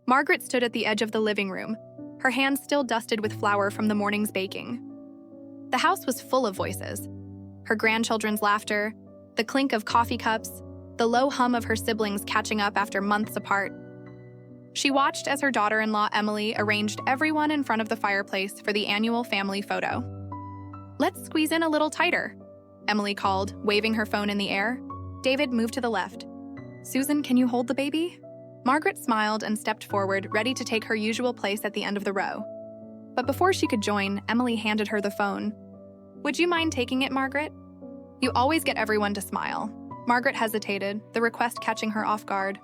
Margaret stood at the edge of the living room, her hands still dusted with flour from the morning's baking. The house was full of voices. Her grandchildren's laughter, the clink of coffee cups, the low hum of her siblings catching up after months apart. She watched as her daughter-in-law Emily arranged everyone in front of the fireplace for the annual family photo. "Let's squeeze in a little tighter," Emily called, waving her phone in the air. David moved to the left. "Susan, can you hold the baby?" Margaret smiled and stepped forward, ready to take her usual place at the end of the row. But before she could join, Emily handed her the phone. "Would you mind taking it, Margaret? You always get everyone to smile." Margaret hesitated, the request catching her off guard.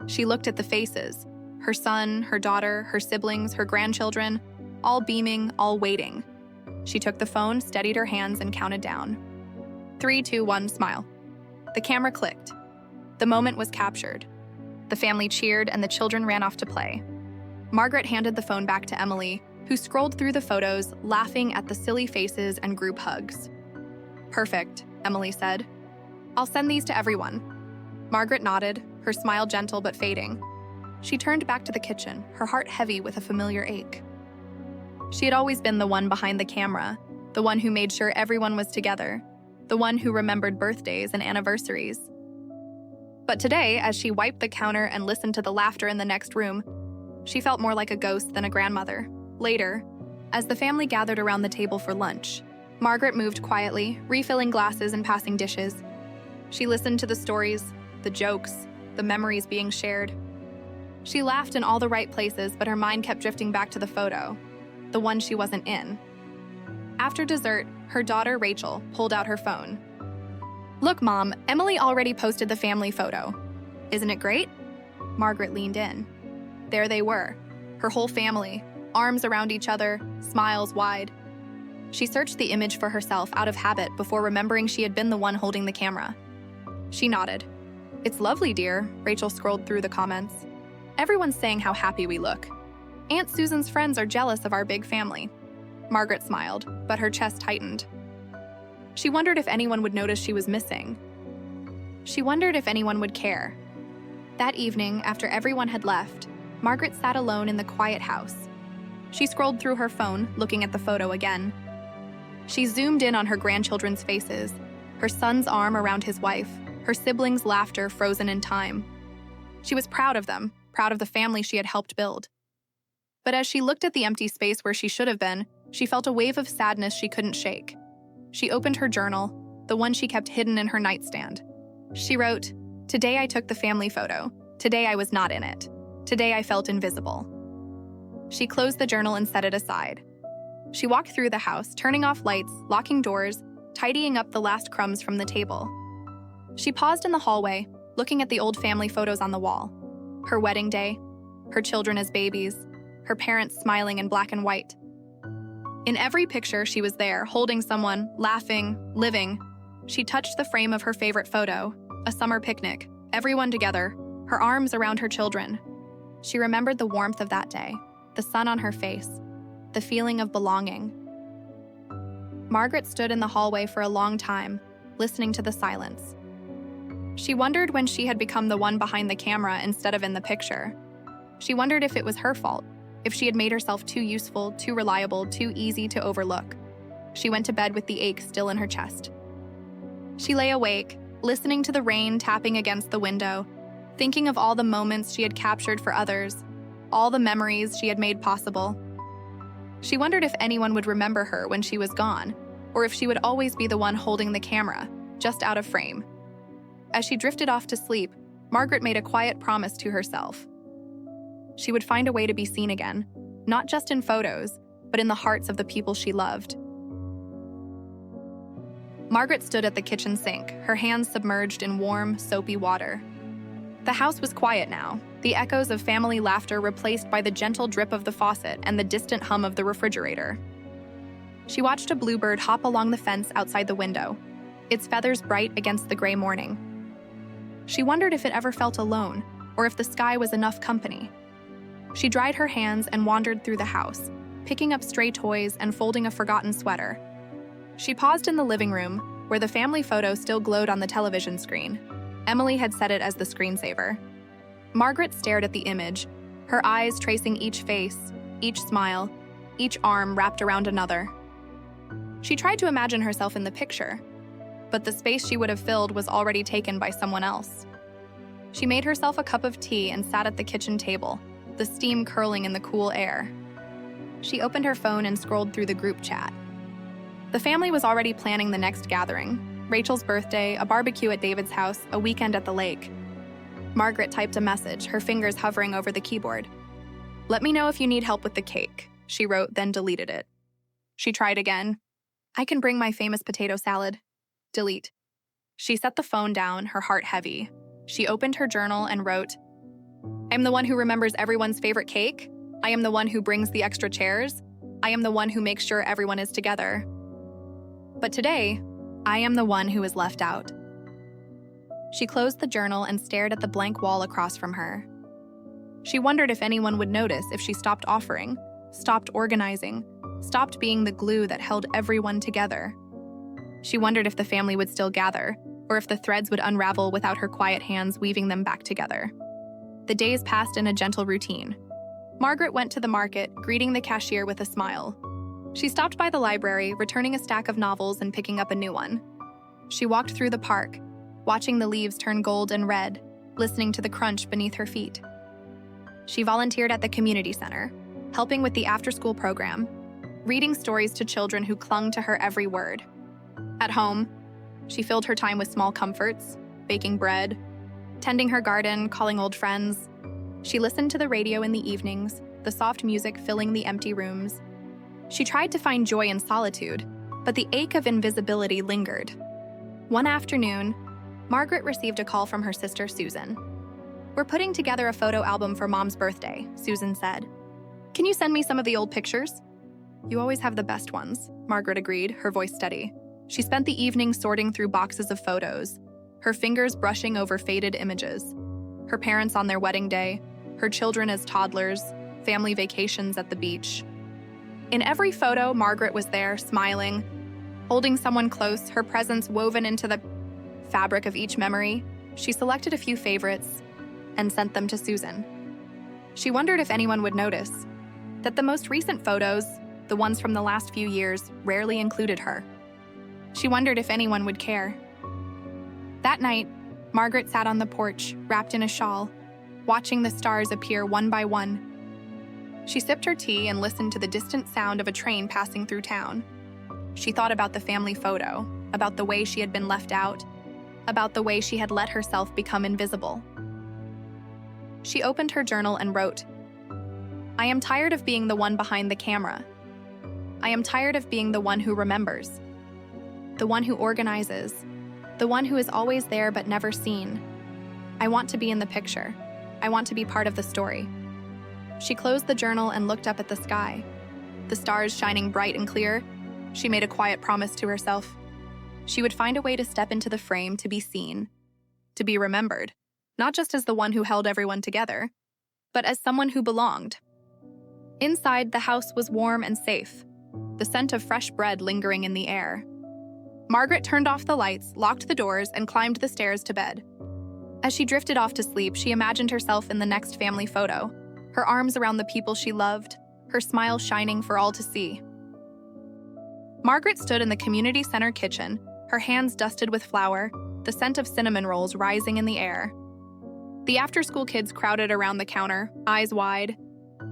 She looked at the faces, her son, her daughter, her siblings, her grandchildren, all beaming, all waiting. She took the phone, steadied her hands, and counted down. 3, 2, 1, smile. The camera clicked. The moment was captured. The family cheered and the children ran off to play. Margaret handed the phone back to Emily, who scrolled through the photos, laughing at the silly faces and group hugs. "Perfect," Emily said. "I'll send these to everyone." Margaret nodded, her smile gentle but fading. She turned back to the kitchen, her heart heavy with a familiar ache. She had always been the one behind the camera, the one who made sure everyone was together, the one who remembered birthdays and anniversaries. But today, as she wiped the counter and listened to the laughter in the next room, she felt more like a ghost than a grandmother. Later, as the family gathered around the table for lunch, Margaret moved quietly, refilling glasses and passing dishes. She listened to the stories, the jokes, the memories being shared. She laughed in all the right places, but her mind kept drifting back to the photo, the one she wasn't in. After dessert, her daughter Rachel pulled out her phone. "Look, Mom, Emily already posted the family photo. Isn't it great?" Margaret leaned in. There they were, her whole family, arms around each other, smiles wide. She searched the image for herself out of habit before remembering she had been the one holding the camera. She nodded. "It's lovely, dear," Rachel scrolled through the comments. "Everyone's saying how happy we look. Aunt Susan's friends are jealous of our big family." Margaret smiled, but her chest tightened. She wondered if anyone would notice she was missing. She wondered if anyone would care. That evening, after everyone had left, Margaret sat alone in the quiet house. She scrolled through her phone, looking at the photo again. She zoomed in on her grandchildren's faces, her son's arm around his wife, her siblings' laughter frozen in time. She was proud of them, proud of the family she had helped build. But as she looked at the empty space where she should have been, she felt a wave of sadness she couldn't shake. She opened her journal, the one she kept hidden in her nightstand. She wrote, "Today I took the family photo. Today I was not in it. Today I felt invisible." She closed the journal and set it aside. She walked through the house, turning off lights, locking doors, tidying up the last crumbs from the table. She paused in the hallway, looking at the old family photos on the wall. Her wedding day, her children as babies, her parents smiling in black and white. In every picture, she was there, holding someone, laughing, living. She touched the frame of her favorite photo, a summer picnic, everyone together, her arms around her children. She remembered the warmth of that day, the sun on her face, the feeling of belonging. Margaret stood in the hallway for a long time, listening to the silence. She wondered when she had become the one behind the camera instead of in the picture. She wondered if it was her fault, if she had made herself too useful, too reliable, too easy to overlook. She went to bed with the ache still in her chest. She lay awake, listening to the rain tapping against the window, thinking of all the moments she had captured for others, all the memories she had made possible. She wondered if anyone would remember her when she was gone, or if she would always be the one holding the camera, just out of frame. As she drifted off to sleep, Margaret made a quiet promise to herself. She would find a way to be seen again, not just in photos, but in the hearts of the people she loved. Margaret stood at the kitchen sink, her hands submerged in warm, soapy water. The house was quiet now, the echoes of family laughter replaced by the gentle drip of the faucet and the distant hum of the refrigerator. She watched a bluebird hop along the fence outside the window, its feathers bright against the gray morning. She wondered if it ever felt alone, or if the sky was enough company. She dried her hands and wandered through the house, picking up stray toys and folding a forgotten sweater. She paused in the living room, where the family photo still glowed on the television screen. Emily had set it as the screensaver. Margaret stared at the image, her eyes tracing each face, each smile, each arm wrapped around another. She tried to imagine herself in the picture, but the space she would have filled was already taken by someone else. She made herself a cup of tea and sat at the kitchen table, the steam curling in the cool air. She opened her phone and scrolled through the group chat. The family was already planning the next gathering: Rachel's birthday, a barbecue at David's house, a weekend at the lake. Margaret typed a message, her fingers hovering over the keyboard. "Let me know if you need help with the cake," she wrote, then deleted it. She tried again. "I can bring my famous potato salad." Delete. She set the phone down, her heart heavy. She opened her journal and wrote, "I am the one who remembers everyone's favorite cake. I am the one who brings the extra chairs. I am the one who makes sure everyone is together. But today, I am the one who is left out." She closed the journal and stared at the blank wall across from her. She wondered if anyone would notice if she stopped offering, stopped organizing, stopped being the glue that held everyone together. She wondered if the family would still gather, or if the threads would unravel without her quiet hands weaving them back together. The days passed in a gentle routine. Margaret went to the market, greeting the cashier with a smile. She stopped by the library, returning a stack of novels and picking up a new one. She walked through the park, watching the leaves turn gold and red, listening to the crunch beneath her feet. She volunteered at the community center, helping with the after-school program, reading stories to children who clung to her every word. At home, she filled her time with small comforts, baking bread, tending her garden, calling old friends. She listened to the radio in the evenings, the soft music filling the empty rooms. She tried to find joy in solitude, but the ache of invisibility lingered. One afternoon, Margaret received a call from her sister, Susan. "We're putting together a photo album for Mom's birthday," Susan said. "Can you send me some of the old pictures?" "You always have the best ones," Margaret agreed, her voice steady. She spent the evening sorting through boxes of photos, her fingers brushing over faded images. Her parents on their wedding day, her children as toddlers, family vacations at the beach. In every photo, Margaret was there, smiling, holding someone close, her presence woven into the fabric of each memory. She selected a few favorites and sent them to Susan. She wondered if anyone would notice that the most recent photos, the ones from the last few years, rarely included her. She wondered if anyone would care. That night, Margaret sat on the porch, wrapped in a shawl, watching the stars appear one by one. She sipped her tea and listened to the distant sound of a train passing through town. She thought about the family photo, about the way she had been left out, about the way she had let herself become invisible. She opened her journal and wrote, "I am tired of being the one behind the camera. I am tired of being the one who remembers, the one who organizes, the one who is always there but never seen. I want to be in the picture. I want to be part of the story." She closed the journal and looked up at the sky. The stars shining bright and clear, she made a quiet promise to herself. She would find a way to step into the frame, to be seen, to be remembered, not just as the one who held everyone together, but as someone who belonged. Inside, the house was warm and safe, the scent of fresh bread lingering in the air. Margaret turned off the lights, locked the doors, and climbed the stairs to bed. As she drifted off to sleep, she imagined herself in the next family photo, her arms around the people she loved, her smile shining for all to see. Margaret stood in the community center kitchen, her hands dusted with flour, the scent of cinnamon rolls rising in the air. The after-school kids crowded around the counter, eyes wide,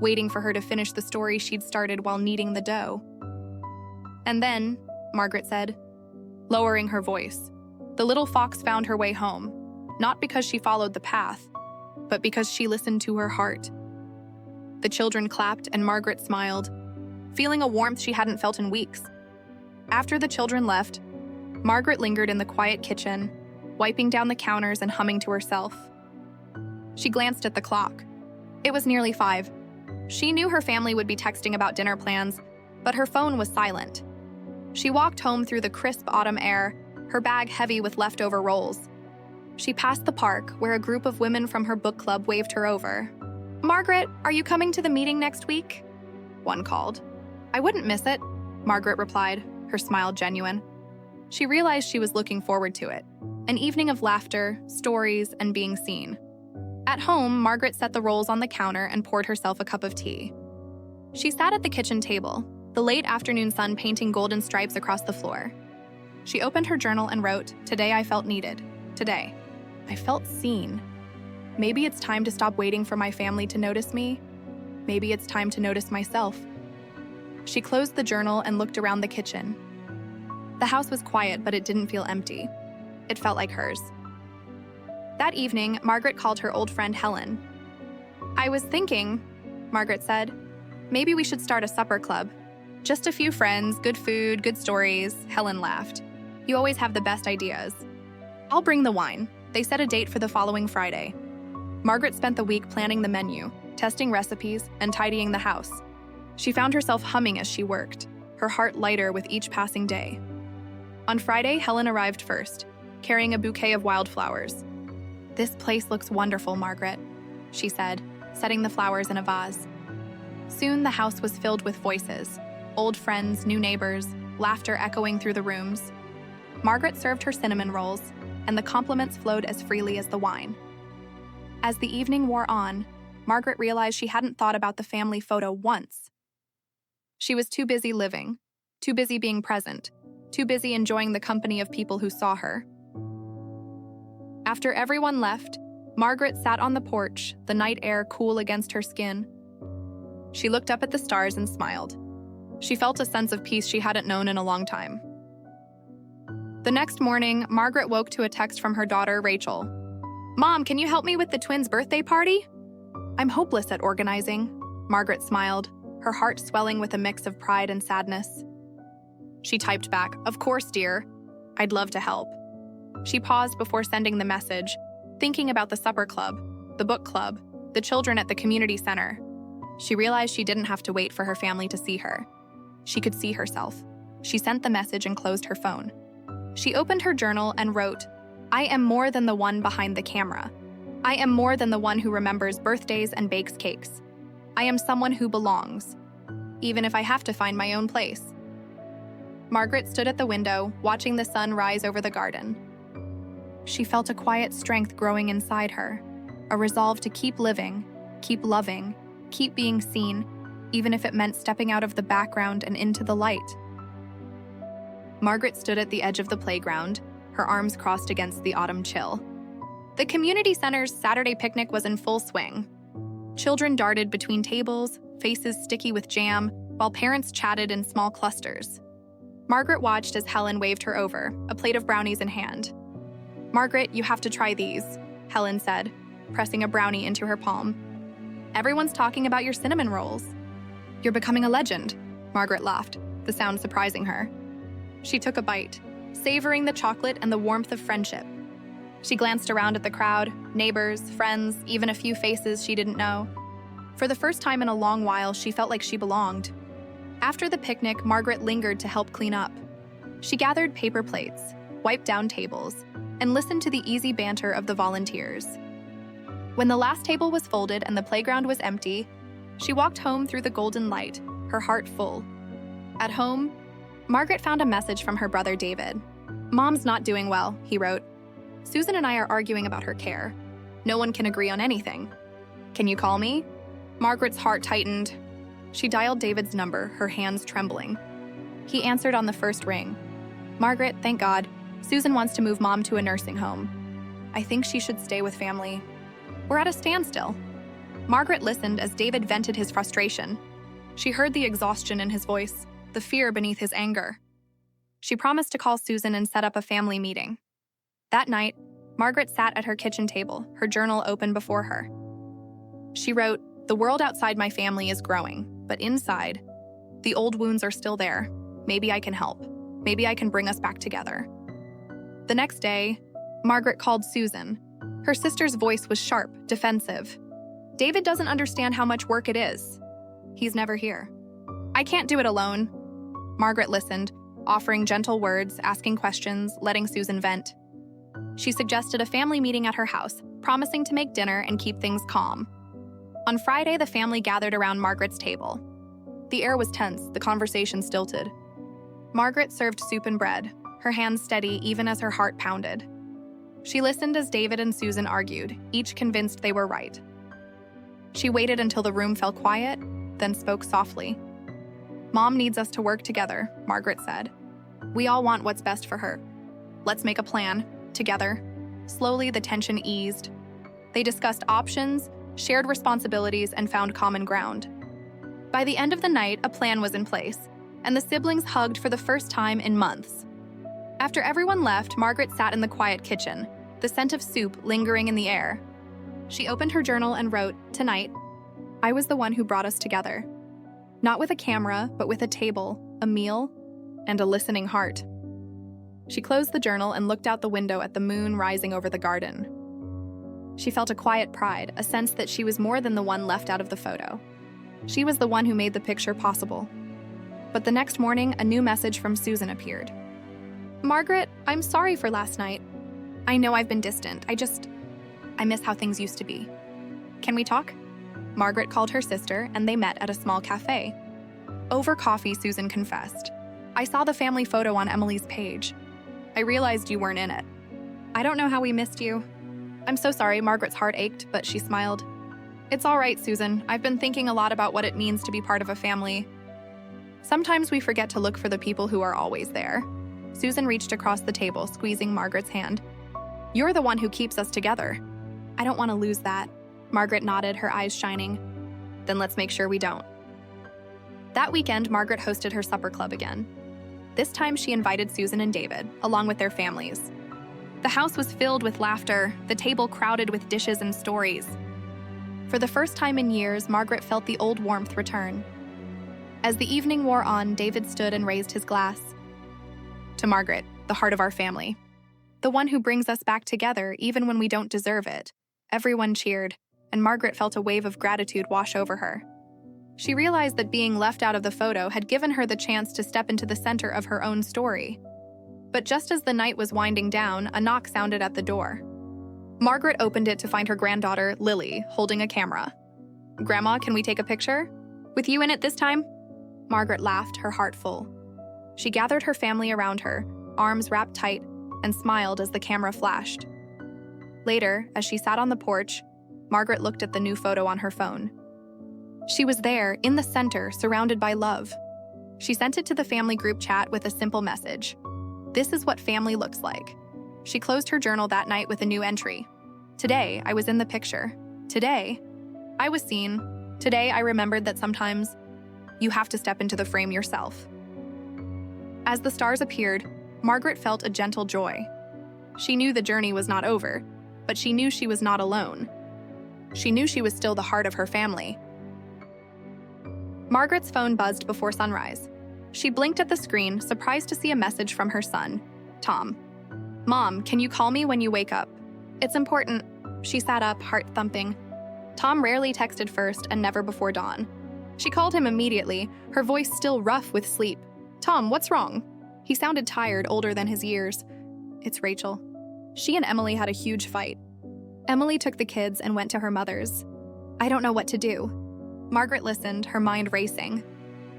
waiting for her to finish the story she'd started while kneading the dough. "And then," Margaret said, lowering her voice, "the little fox found her way home, not because she followed the path, but because she listened to her heart." The children clapped and Margaret smiled, feeling a warmth she hadn't felt in weeks. After the children left, Margaret lingered in the quiet kitchen, wiping down the counters and humming to herself. She glanced at the clock. It was nearly 5. She knew her family would be texting about dinner plans, but her phone was silent. She walked home through the crisp autumn air, her bag heavy with leftover rolls. She passed the park, where a group of women from her book club waved her over. "Margaret, are you coming to the meeting next week?" one called. "I wouldn't miss it," Margaret replied, her smile genuine. She realized she was looking forward to it, an evening of laughter, stories, and being seen. At home, Margaret set the rolls on the counter and poured herself a cup of tea. She sat at the kitchen table, the late afternoon sun painting golden stripes across the floor. She opened her journal and wrote, "Today I felt needed. Today, I felt seen. Maybe it's time to stop waiting for my family to notice me. Maybe it's time to notice myself." She closed the journal and looked around the kitchen. The house was quiet, but it didn't feel empty. It felt like hers. That evening, Margaret called her old friend Helen. "I was thinking," Margaret said, "maybe we should start a supper club. Just a few friends, good food, good stories." Helen laughed. "You always have the best ideas." "I'll bring the wine." They set a date for the following Friday. Margaret spent the week planning the menu, testing recipes, and tidying the house. She found herself humming as she worked, her heart lighter with each passing day. On Friday, Helen arrived first, carrying a bouquet of wildflowers. "This place looks wonderful, Margaret," she said, setting the flowers in a vase. Soon the house was filled with voices, old friends, new neighbors, laughter echoing through the rooms. Margaret served her cinnamon rolls, and the compliments flowed as freely as the wine. As the evening wore on, Margaret realized she hadn't thought about the family photo once. She was too busy living, too busy being present, too busy enjoying the company of people who saw her. After everyone left, Margaret sat on the porch, the night air cool against her skin. She looked up at the stars and smiled. She felt a sense of peace she hadn't known in a long time. The next morning, Margaret woke to a text from her daughter, Rachel. "Mom, can you help me with the twins' birthday party?" "I'm hopeless at organizing," Margaret smiled, her heart swelling with a mix of pride and sadness. She typed back, "Of course, dear. I'd love to help." She paused before sending the message, thinking about the supper club, the book club, the children at the community center. She realized she didn't have to wait for her family to see her. She could see herself. She sent the message and closed her phone. She opened her journal and wrote, "I am more than the one behind the camera. I am more than the one who remembers birthdays and bakes cakes. I am someone who belongs, even if I have to find my own place." Margaret stood at the window, watching the sun rise over the garden. She felt a quiet strength growing inside her, a resolve to keep living, keep loving, keep being seen, even if it meant stepping out of the background and into the light. Margaret stood at the edge of the playground, her arms crossed against the autumn chill. The community center's Saturday picnic was in full swing. Children darted between tables, faces sticky with jam, while parents chatted in small clusters. Margaret watched as Helen waved her over, a plate of brownies in hand. "Margaret, you have to try these," Helen said, pressing a brownie into her palm. "Everyone's talking about your cinnamon rolls." "You're becoming a legend," Margaret laughed, the sound surprising her. She took a bite, savoring the chocolate and the warmth of friendship. She glanced around at the crowd, neighbors, friends, even a few faces she didn't know. For the first time in a long while, she felt like she belonged. After the picnic, Margaret lingered to help clean up. She gathered paper plates, wiped down tables, and listened to the easy banter of the volunteers. When the last table was folded and the playground was empty, she walked home through the golden light, her heart full. At home, Margaret found a message from her brother David. "Mom's not doing well," he wrote. "Susan and I are arguing about her care. No one can agree on anything. Can you call me?" Margaret's heart tightened. She dialed David's number, her hands trembling. He answered on the first ring. "Margaret, thank God. Susan wants to move Mom to a nursing home. I think she should stay with family. We're at a standstill." Margaret listened as David vented his frustration. She heard the exhaustion in his voice, the fear beneath his anger. She promised to call Susan and set up a family meeting. That night, Margaret sat at her kitchen table, her journal open before her. She wrote, "The world outside my family is growing, but inside, the old wounds are still there. Maybe I can help. Maybe I can bring us back together." The next day, Margaret called Susan. Her sister's voice was sharp, defensive. "David doesn't understand how much work it is. He's never here." "I can't do it alone." Margaret listened, offering gentle words, asking questions, letting Susan vent. She suggested a family meeting at her house, promising to make dinner and keep things calm. On Friday, the family gathered around Margaret's table. The air was tense, the conversation stilted. Margaret served soup and bread, her hands steady even as her heart pounded. She listened as David and Susan argued, each convinced they were right. She waited until the room fell quiet, then spoke softly. "Mom needs us to work together," Margaret said. "We all want what's best for her. Let's make a plan, together." Slowly, the tension eased. They discussed options, shared responsibilities, and found common ground. By the end of the night, a plan was in place, and the siblings hugged for the first time in months. After everyone left, Margaret sat in the quiet kitchen, the scent of soup lingering in the air. She opened her journal and wrote, "Tonight, I was the one who brought us together. Not with a camera, but with a table, a meal, and a listening heart." She closed the journal and looked out the window at the moon rising over the garden. She felt a quiet pride, a sense that she was more than the one left out of the photo. She was the one who made the picture possible. But the next morning, a new message from Susan appeared. "Margaret, I'm sorry for last night. I know I've been distant. I miss how things used to be. Can we talk?" Margaret called her sister, and they met at a small cafe. Over coffee, Susan confessed, "I saw the family photo on Emily's page. I realized you weren't in it. I don't know how we missed you." "I'm so sorry," Margaret's heart ached, but she smiled. "It's all right, Susan. I've been thinking a lot about what it means to be part of a family. Sometimes we forget to look for the people who are always there." Susan reached across the table, squeezing Margaret's hand. "You're the one who keeps us together." "I don't want to lose that." Margaret nodded, her eyes shining. "Then let's make sure we don't." That weekend, Margaret hosted her supper club again. This time she invited Susan and David, along with their families. The house was filled with laughter, the table crowded with dishes and stories. For the first time in years, Margaret felt the old warmth return. As the evening wore on, David stood and raised his glass. "To Margaret, the heart of our family. The one who brings us back together even when we don't deserve it." Everyone cheered, and Margaret felt a wave of gratitude wash over her. She realized that being left out of the photo had given her the chance to step into the center of her own story. But just as the night was winding down, a knock sounded at the door. Margaret opened it to find her granddaughter, Lily, holding a camera. "Grandma, can we take a picture? With you in it this time?" Margaret laughed, her heart full. She gathered her family around her, arms wrapped tight, and smiled as the camera flashed. Later, as she sat on the porch, Margaret looked at the new photo on her phone. She was there, in the center, surrounded by love. She sent it to the family group chat with a simple message. "This is what family looks like." She closed her journal that night with a new entry. "Today, I was in the picture. Today, I was seen. Today, I remembered that sometimes you have to step into the frame yourself." As the stars appeared, Margaret felt a gentle joy. She knew the journey was not over, but she knew she was not alone. She knew she was still the heart of her family. Margaret's phone buzzed before sunrise. She blinked at the screen, surprised to see a message from her son, Tom. "Mom, can you call me when you wake up? It's important." She sat up, heart thumping. Tom rarely texted first and never before dawn. She called him immediately, her voice still rough with sleep. "Tom, what's wrong?" He sounded tired, older than his years. "It's Rachel. She and Emily had a huge fight. Emily took the kids and went to her mother's. I don't know what to do." Margaret listened, her mind racing.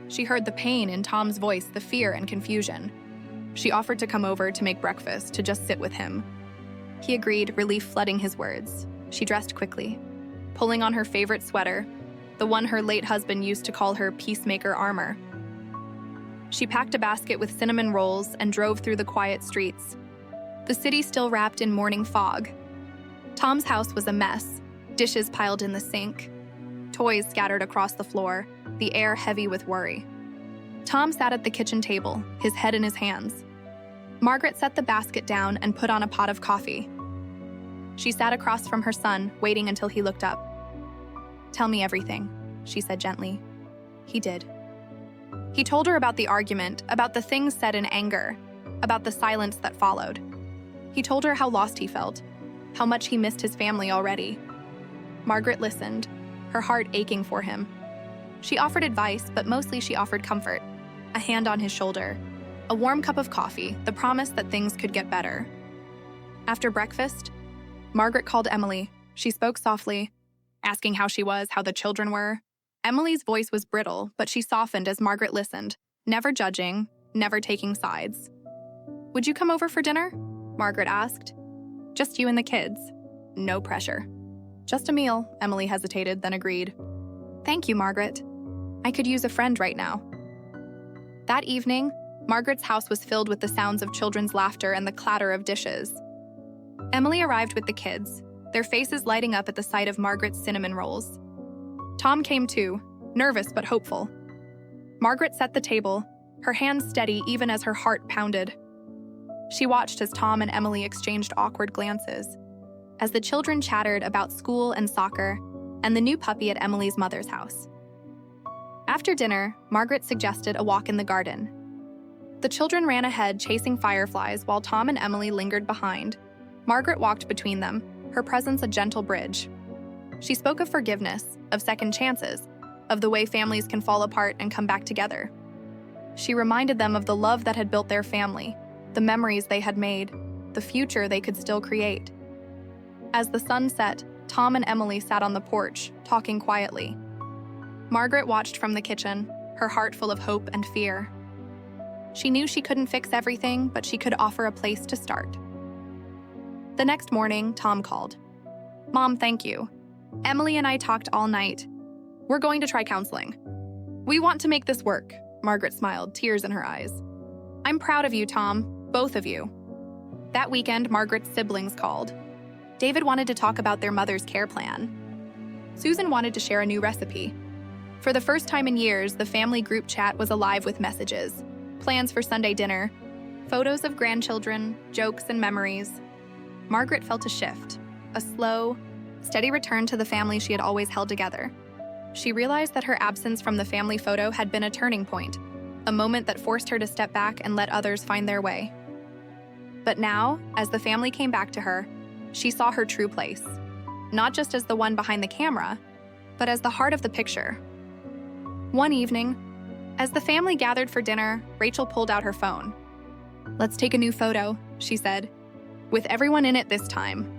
She heard the pain in Tom's voice, the fear and confusion. She offered to come over to make breakfast, to just sit with him. He agreed, relief flooding his words. She dressed quickly, pulling on her favorite sweater, the one her late husband used to call her peacemaker armor. She packed a basket with cinnamon rolls and drove through the quiet streets. The city still wrapped in morning fog. Tom's house was a mess, dishes piled in the sink, toys scattered across the floor, the air heavy with worry. Tom sat at the kitchen table, his head in his hands. Margaret set the basket down and put on a pot of coffee. She sat across from her son, waiting until he looked up. "Tell me everything," she said gently. He did. He told her about the argument, about the things said in anger, about the silence that followed. He told her how lost he felt, how much he missed his family already. Margaret listened, her heart aching for him. She offered advice, but mostly she offered comfort. A hand on his shoulder, a warm cup of coffee, the promise that things could get better. After breakfast, Margaret called Emily. She spoke softly, asking how she was, how the children were. Emily's voice was brittle, but she softened as Margaret listened, never judging, never taking sides. "Would you come over for dinner?" Margaret asked. Just you and the kids. No pressure. Just a meal, Emily hesitated, then agreed. Thank you, Margaret. I could use a friend right now. That evening, Margaret's house was filled with the sounds of children's laughter and the clatter of dishes. Emily arrived with the kids, their faces lighting up at the sight of Margaret's cinnamon rolls. Tom came too, nervous but hopeful. Margaret set the table, her hands steady even as her heart pounded. She watched as Tom and Emily exchanged awkward glances, as the children chattered about school and soccer and the new puppy at Emily's mother's house. After dinner, Margaret suggested a walk in the garden. The children ran ahead chasing fireflies while Tom and Emily lingered behind. Margaret walked between them, her presence a gentle bridge. She spoke of forgiveness, of second chances, of the way families can fall apart and come back together. She reminded them of the love that had built their family, the memories they had made, the future they could still create. As the sun set, Tom and Emily sat on the porch, talking quietly. Margaret watched from the kitchen, her heart full of hope and fear. She knew she couldn't fix everything, but she could offer a place to start. The next morning, Tom called. Mom, thank you. Emily and I talked all night. We're going to try counseling. We want to make this work, Margaret smiled, tears in her eyes. I'm proud of you, Tom, both of you. That weekend, Margaret's siblings called. David wanted to talk about their mother's care plan. Susan wanted to share a new recipe. For the first time in years, the family group chat was alive with messages, plans for Sunday dinner, photos of grandchildren, jokes and memories. Margaret felt a shift, a slow, steady return to the family she had always held together. She realized that her absence from the family photo had been a turning point, a moment that forced her to step back and let others find their way. But now, as the family came back to her, she saw her true place, not just as the one behind the camera, but as the heart of the picture. One evening, as the family gathered for dinner, Rachel pulled out her phone. Let's take a new photo, she said, with everyone in it this time.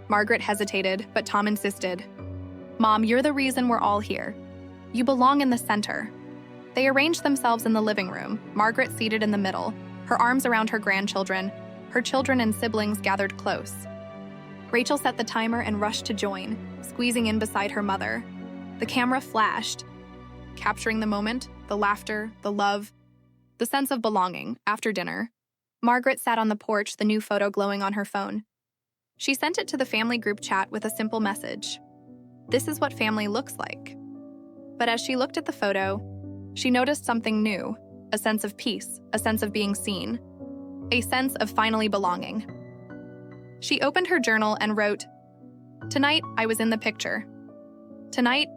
Margaret hesitated, but Tom insisted. Mom, you're the reason we're all here. You belong in the center. They arranged themselves in the living room, Margaret seated in the middle, her arms around her grandchildren, her children and siblings gathered close. Rachel set the timer and rushed to join, squeezing in beside her mother. The camera flashed, capturing the moment, the laughter, the love, the sense of belonging. After dinner, Margaret sat on the porch, the new photo glowing on her phone. She sent it to the family group chat with a simple message. This is what family looks like. But as she looked at the photo, she noticed something new, a sense of peace, a sense of being seen, a sense of finally belonging. She opened her journal and wrote, Tonight, I was in the picture. Tonight,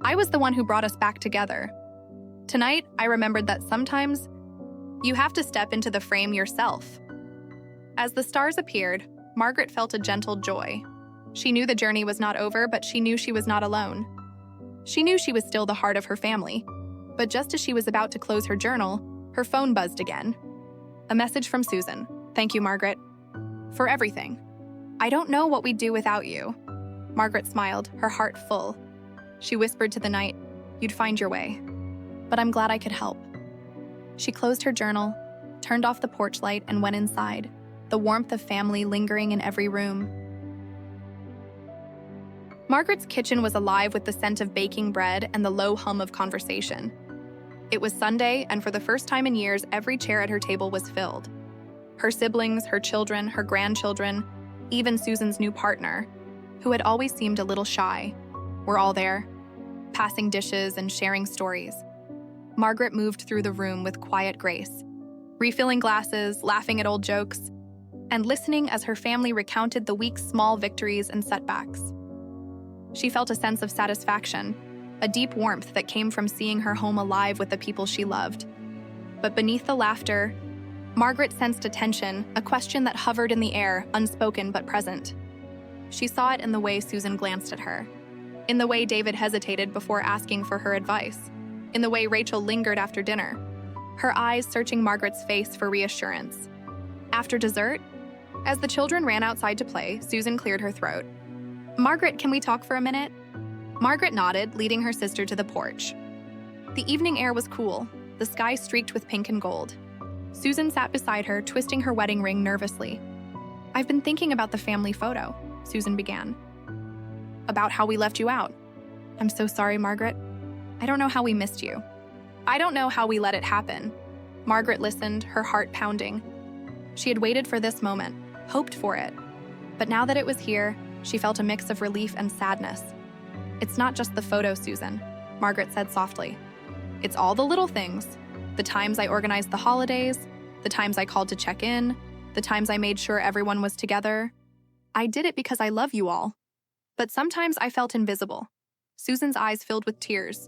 I was the one who brought us back together. Tonight, I remembered that sometimes you have to step into the frame yourself. As the stars appeared, Margaret felt a gentle joy. She knew the journey was not over, but she knew she was not alone. She knew she was still the heart of her family. But just as she was about to close her journal, her phone buzzed again. A message from Susan. Thank you, Margaret. For everything. I don't know what we'd do without you. Margaret smiled, her heart full. She whispered to the night, You'd find your way. But I'm glad I could help. She closed her journal, turned off the porch light, and went inside, the warmth of family lingering in every room. Margaret's kitchen was alive with the scent of baking bread and the low hum of conversation. It was Sunday, and for the first time in years, every chair at her table was filled. Her siblings, her children, her grandchildren, even Susan's new partner, who had always seemed a little shy, were all there, passing dishes and sharing stories. Margaret moved through the room with quiet grace, refilling glasses, laughing at old jokes, and listening as her family recounted the week's small victories and setbacks. She felt a sense of satisfaction, a deep warmth that came from seeing her home alive with the people she loved. But beneath the laughter, Margaret sensed a tension, a question that hovered in the air, unspoken but present. She saw it in the way Susan glanced at her, in the way David hesitated before asking for her advice, in the way Rachel lingered after dinner, her eyes searching Margaret's face for reassurance. After dessert, as the children ran outside to play, Susan cleared her throat. Margaret, can we talk for a minute? Margaret nodded, leading her sister to the porch. The evening air was cool, the sky streaked with pink and gold. Susan sat beside her, twisting her wedding ring nervously. I've been thinking about the family photo, Susan began. About how we left you out. I'm so sorry, Margaret. I don't know how we missed you. I don't know how we let it happen. Margaret listened, her heart pounding. She had waited for this moment, hoped for it. But now that it was here, she felt a mix of relief and sadness. It's not just the photo, Susan, Margaret said softly. It's all the little things. The times I organized the holidays, the times I called to check in, the times I made sure everyone was together. I did it because I love you all. But sometimes I felt invisible. Susan's eyes filled with tears.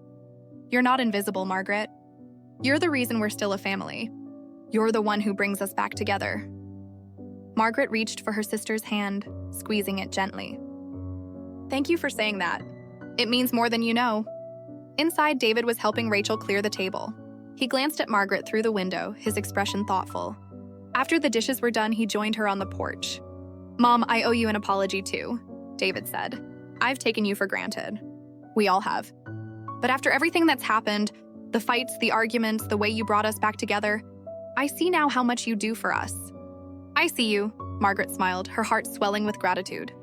You're not invisible, Margaret. You're the reason we're still a family. You're the one who brings us back together. Margaret reached for her sister's hand, squeezing it gently. Thank you for saying that. It means more than you know. Inside, David was helping Rachel clear the table. He glanced at Margaret through the window, his expression thoughtful. After the dishes were done, he joined her on the porch. Mom, I owe you an apology too, David said. I've taken you for granted. We all have. But after everything that's happened, the fights, the arguments, the way you brought us back together, I see now how much you do for us. I see you, Margaret smiled, her heart swelling with gratitude.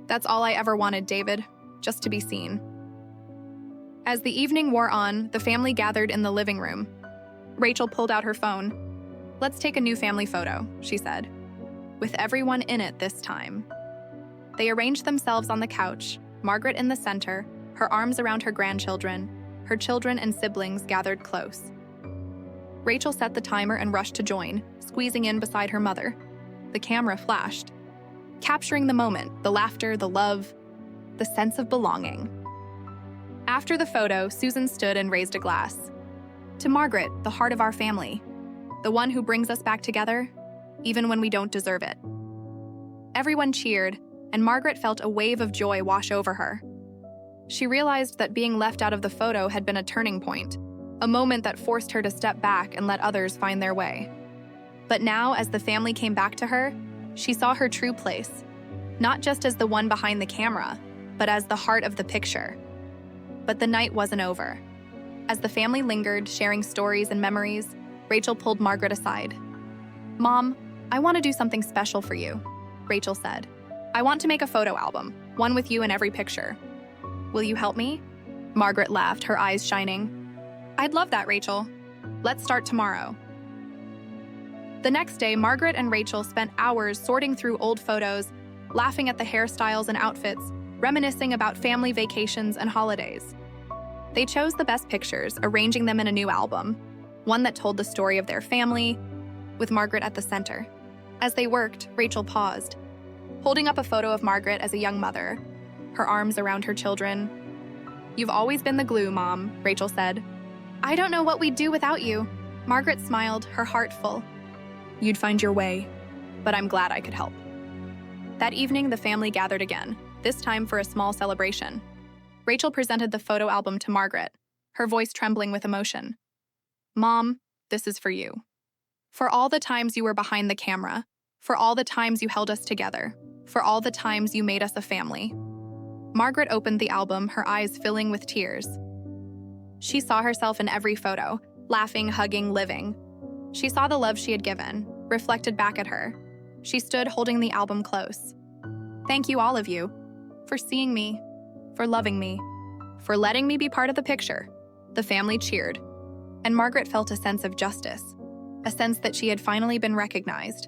That's all I ever wanted, David, just to be seen. As the evening wore on, the family gathered in the living room. Rachel pulled out her phone. Let's take a new family photo, she said, with everyone in it this time. They arranged themselves on the couch, Margaret in the center, her arms around her grandchildren, her children and siblings gathered close. Rachel set the timer and rushed to join, squeezing in beside her mother. The camera flashed, capturing the moment, the laughter, the love, the sense of belonging. After the photo, Susan stood and raised a glass. To Margaret, the heart of our family, the one who brings us back together, even when we don't deserve it. Everyone cheered, and Margaret felt a wave of joy wash over her. She realized that being left out of the photo had been a turning point, a moment that forced her to step back and let others find their way. But now, as the family came back to her, she saw her true place, not just as the one behind the camera, but as the heart of the picture. But the night wasn't over. As the family lingered, sharing stories and memories, Rachel pulled Margaret aside. Mom, I want to do something special for you, Rachel said. I want to make a photo album, one with you in every picture. Will you help me? Margaret laughed, her eyes shining. I'd love that, Rachel. Let's start tomorrow. The next day, Margaret and Rachel spent hours sorting through old photos, laughing at the hairstyles and outfits, reminiscing about family vacations and holidays. They chose the best pictures, arranging them in a new album, one that told the story of their family, with Margaret at the center. As they worked, Rachel paused, holding up a photo of Margaret as a young mother, her arms around her children. You've always been the glue, Mom, Rachel said. I don't know what we'd do without you. Margaret smiled, her heart full. You'd find your way, but I'm glad I could help. That evening, the family gathered again, this time for a small celebration. Rachel presented the photo album to Margaret, her voice trembling with emotion. Mom, this is for you. For all the times you were behind the camera, for all the times you held us together, for all the times you made us a family. Margaret opened the album, her eyes filling with tears. She saw herself in every photo, laughing, hugging, living. She saw the love she had given, reflected back at her. She stood holding the album close. Thank you, all of you, for seeing me, for loving me, for letting me be part of the picture. The family cheered, and Margaret felt a sense of justice, a sense that she had finally been recognized,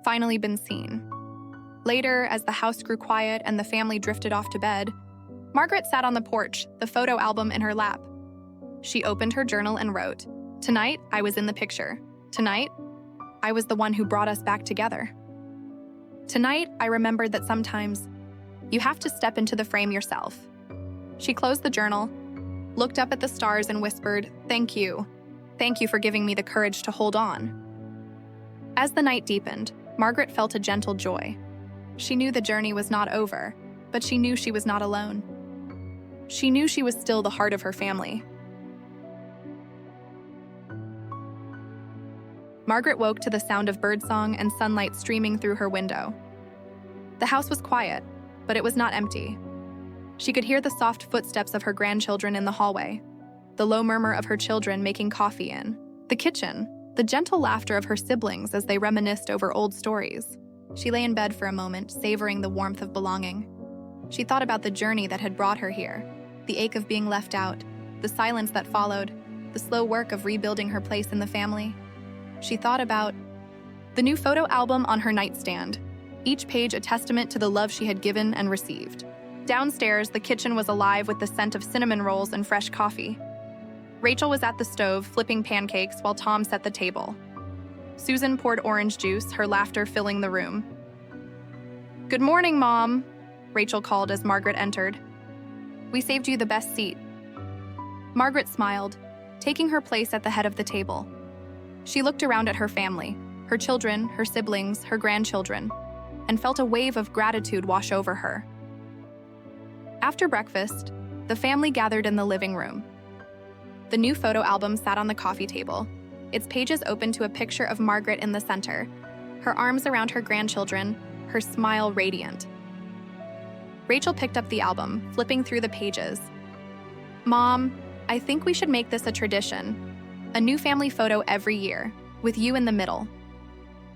finally been seen. Later, as the house grew quiet and the family drifted off to bed, Margaret sat on the porch, the photo album in her lap. She opened her journal and wrote, Tonight, I was in the picture. Tonight, I was the one who brought us back together. Tonight, I remembered that sometimes you have to step into the frame yourself. She closed the journal, looked up at the stars and whispered, Thank you. Thank you for giving me the courage to hold on. As the night deepened, Margaret felt a gentle joy. She knew the journey was not over, but she knew she was not alone. She knew she was still the heart of her family. Margaret woke to the sound of birdsong and sunlight streaming through her window. The house was quiet, but it was not empty. She could hear the soft footsteps of her grandchildren in the hallway, the low murmur of her children making coffee in the kitchen, the gentle laughter of her siblings as they reminisced over old stories. She lay in bed for a moment, savoring the warmth of belonging. She thought about the journey that had brought her here, the ache of being left out, the silence that followed, the slow work of rebuilding her place in the family. She thought about the new photo album on her nightstand, each page a testament to the love she had given and received. Downstairs, the kitchen was alive with the scent of cinnamon rolls and fresh coffee. Rachel was at the stove, flipping pancakes while Tom set the table. Susan poured orange juice, her laughter filling the room. "Good morning, Mom," Rachel called as Margaret entered. "We saved you the best seat." Margaret smiled, taking her place at the head of the table. She looked around at her family, her children, her siblings, her grandchildren, and felt a wave of gratitude wash over her. After breakfast, the family gathered in the living room. The new photo album sat on the coffee table, its pages open to a picture of Margaret in the center, her arms around her grandchildren, her smile radiant. Rachel picked up the album, flipping through the pages. "Mom, I think we should make this a tradition. A new family photo every year, with you in the middle."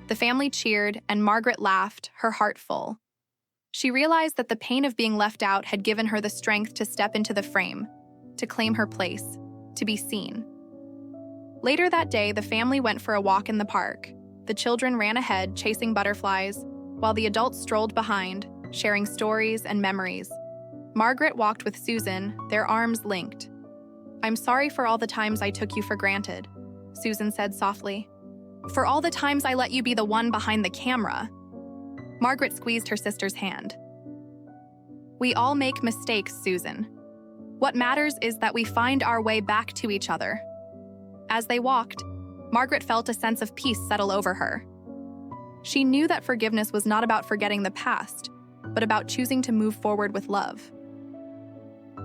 The family cheered, and Margaret laughed, her heart full. She realized that the pain of being left out had given her the strength to step into the frame, to claim her place, to be seen. Later that day, the family went for a walk in the park. The children ran ahead, chasing butterflies, while the adults strolled behind, sharing stories and memories. Margaret walked with Susan, their arms linked. "I'm sorry for all the times I took you for granted," Susan said softly. "For all the times I let you be the one behind the camera." Margaret squeezed her sister's hand. "We all make mistakes, Susan. What matters is that we find our way back to each other." As they walked, Margaret felt a sense of peace settle over her. She knew that forgiveness was not about forgetting the past, but about choosing to move forward with love.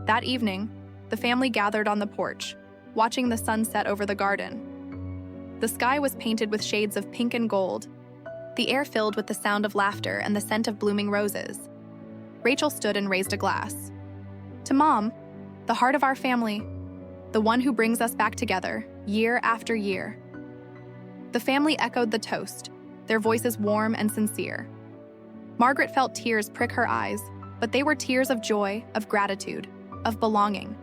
That evening, the family gathered on the porch, watching the sun set over the garden. The sky was painted with shades of pink and gold, the air filled with the sound of laughter and the scent of blooming roses. Rachel stood and raised a glass. "To Mom, the heart of our family, the one who brings us back together, year after year." The family echoed the toast, their voices warm and sincere. Margaret felt tears prick her eyes, but they were tears of joy, of gratitude, of belonging.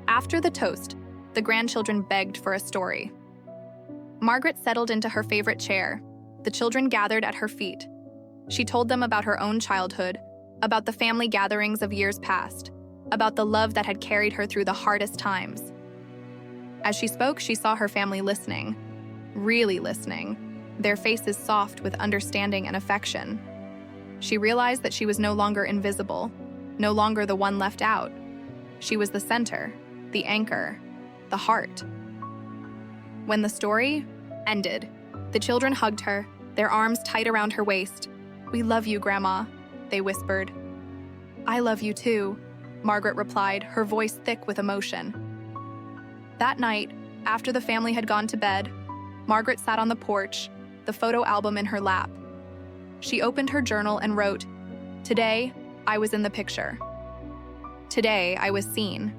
After the toast, the grandchildren begged for a story. Margaret settled into her favorite chair. The children gathered at her feet. She told them about her own childhood, about the family gatherings of years past, about the love that had carried her through the hardest times. As she spoke, she saw her family listening, really listening, their faces soft with understanding and affection. She realized that she was no longer invisible, no longer the one left out. She was the center, the anchor, the heart. When the story ended, the children hugged her, their arms tight around her waist. "We love you, Grandma," they whispered. "I love you too," Margaret replied, her voice thick with emotion. That night, after the family had gone to bed, Margaret sat on the porch, the photo album in her lap. She opened her journal and wrote, "Today, I was in the picture. Today, I was seen.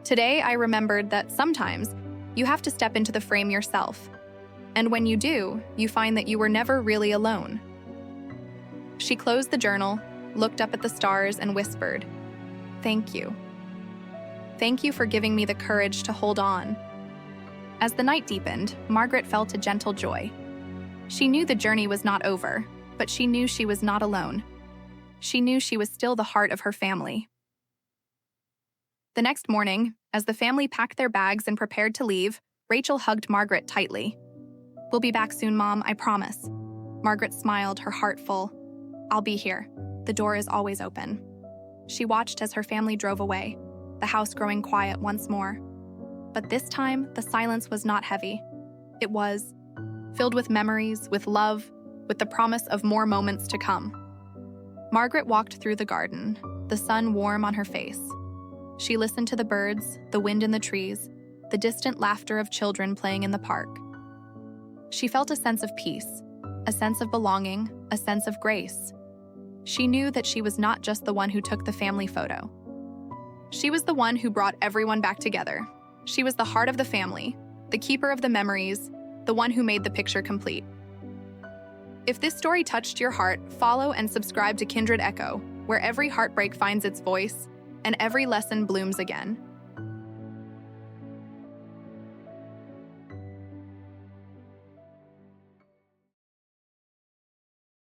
Today, I remembered that sometimes you have to step into the frame yourself. And when you do, you find that you were never really alone." She closed the journal, looked up at the stars, and whispered, "Thank you. Thank you for giving me the courage to hold on." As the night deepened, Margaret felt a gentle joy. She knew the journey was not over, but she knew she was not alone. She knew she was still the heart of her family. The next morning, as the family packed their bags and prepared to leave, Rachel hugged Margaret tightly. "We'll be back soon, Mom, I promise." Margaret smiled, her heart full. "I'll be here. The door is always open." She watched as her family drove away, the house growing quiet once more. But this time, the silence was not heavy. It was filled with memories, with love, with the promise of more moments to come. Margaret walked through the garden, the sun warm on her face. She listened to the birds, the wind in the trees, the distant laughter of children playing in the park. She felt a sense of peace, a sense of belonging, a sense of grace. She knew that she was not just the one who took the family photo. She was the one who brought everyone back together. She was the heart of the family, the keeper of the memories, the one who made the picture complete. If this story touched your heart, follow and subscribe to Kindred Echo, where every heartbreak finds its voice and every lesson blooms again.